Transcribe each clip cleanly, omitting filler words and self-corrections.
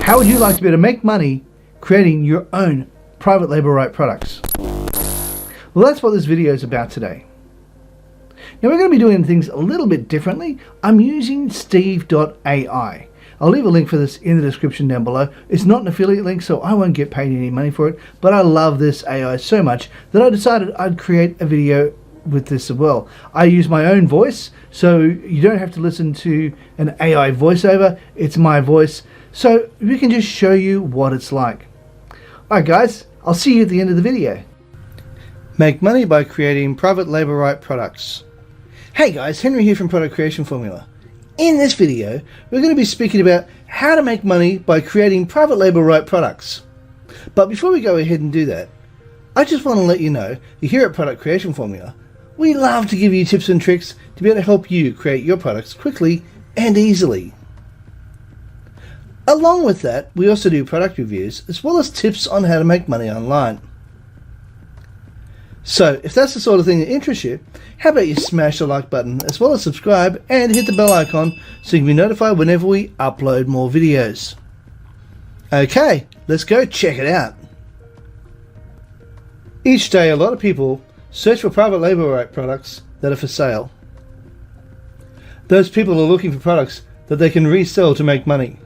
How would you like to be able to make money creating your own private label right products? Well, that's what this video is about today. Now we're going to be doing things a little bit differently. I'm using steve.ai. I'll leave a link for this in the description down below. It's not an affiliate link, so I won't get paid any money for it, but I love this AI so much that I decided I'd create a video with this as well. I use my own voice, so you don't have to listen to an AI voiceover. It's my voice, so we can just show you what it's like. Alright guys, I'll see you at the end of the video. Make money by creating private label right products. Hey guys, Henry here from Product Creation Formula. In this video, we're going to be speaking about how to make money by creating private label right products. But before we go ahead and do that, I just want to let you know that here at Product Creation Formula, we love to give you tips and tricks to be able to help you create your products quickly and easily. Along with that, we also do product reviews as well as tips on how to make money online. So, if that's the sort of thing that interests you, how about you smash the like button as well as subscribe and hit the bell icon so you can be notified whenever we upload more videos. Okay, let's go check it out. Each day a lot of people search for private label right products that are for sale. Those people are looking for products that they can resell to make money.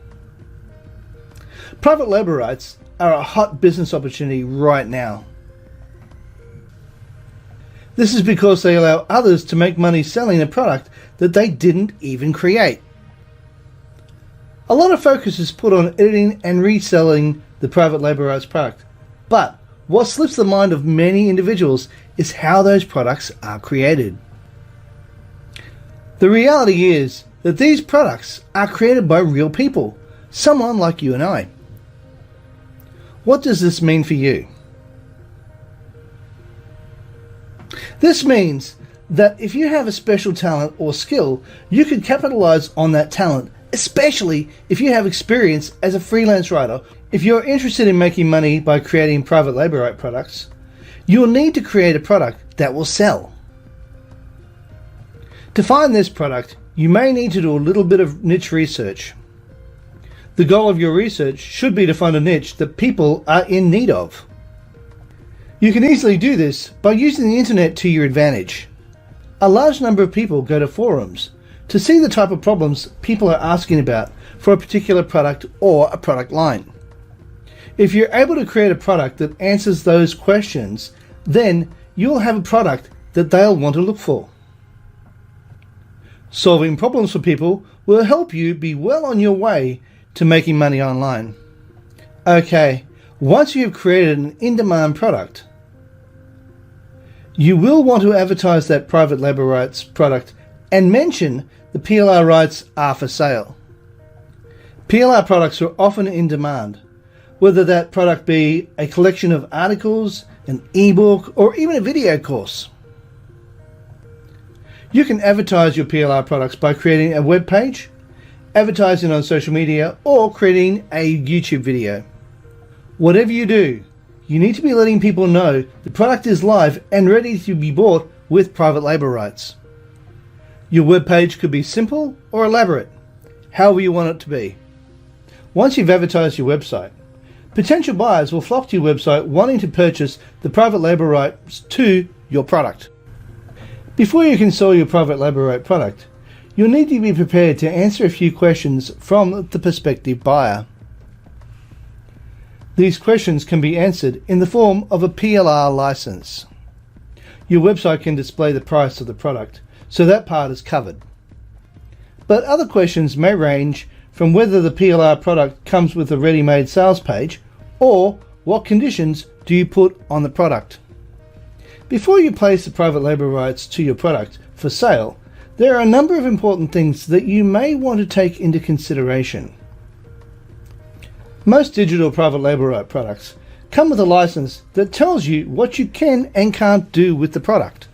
Private label rights are a hot business opportunity right now. This is because they allow others to make money selling a product that they didn't even create. A lot of focus is put on editing and reselling the private label rights product, but what slips the mind of many individuals is how those products are created. The reality is that these products are created by real people, someone like you and I. What does this mean for you? This means that if you have a special talent or skill, you can capitalize on that talent, especially if you have experience as a freelance writer. If you're interested in making money by creating private label right products, you'll need to create a product that will sell. To find this product, you may need to do a little bit of niche research. The goal of your research should be to find a niche that people are in need of. You can easily do this by using the internet to your advantage. A large number of people go to forums to see the type of problems people are asking about for a particular product or a product line. If you're able to create a product that answers those questions, then you'll have a product that they'll want to look for. Solving problems for people will help you be well on your way to making money online. Okay, once you've created an in-demand product, you will want to advertise that private label rights product and mention the PLR rights are for sale. PLR products are often in demand, whether that product be a collection of articles, an ebook, or even a video course. You can advertise your PLR products by creating a web page, advertising on social media, or creating a YouTube video. Whatever you do, you need to be letting people know the product is live and ready to be bought with private label rights. Your web page could be simple or elaborate, however you want it to be. Once you've advertised your website, potential buyers will flock to your website wanting to purchase the private label rights to your product. Before you can sell your private label right product, you'll need to be prepared to answer a few questions from the prospective buyer. These questions can be answered in the form of a PLR license. Your website can display the price of the product, so that part is covered. But other questions may range from whether the PLR product comes with a ready-made sales page, or what conditions do you put on the product. Before you place the private label rights to your product for sale, there are a number of important things that you may want to take into consideration. Most digital private label right products come with a license that tells you what you can and can't do with the product.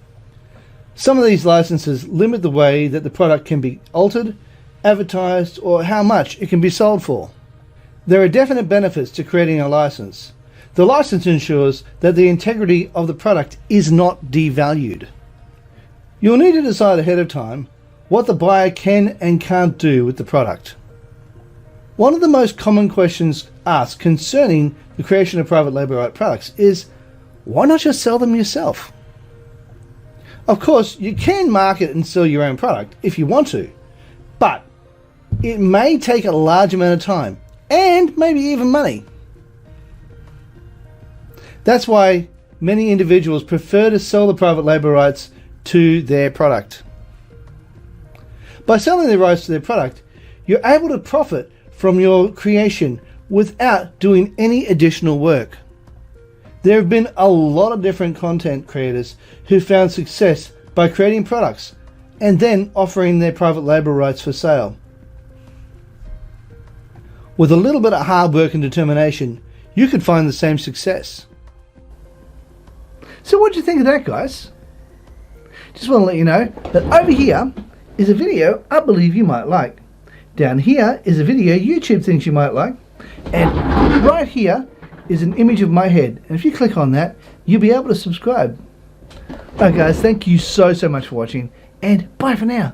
Some of these licenses limit the way that the product can be altered, advertised, or how much it can be sold for. There are definite benefits to creating a license. The license ensures that the integrity of the product is not devalued. You'll need to decide ahead of time what the buyer can and can't do with the product. One of the most common questions asked concerning the creation of private label right products is, why not just sell them yourself? Of course, you can market and sell your own product if you want to, but it may take a large amount of time and maybe even money. That's why many individuals prefer to sell the private label rights to their product. By selling the rights to their product, you're able to profit from your creation without doing any additional work. There have been a lot of different content creators who found success by creating products and then offering their private label rights for sale. With a little bit of hard work and determination, you could find the same success. So what do you think of that, guys? Just want to let you know that over here is a video I believe you might like. Down here is a video YouTube thinks you might like. And right here is an image of my head. And if you click on that, you'll be able to subscribe. Alright guys, thank you so much for watching, and bye for now.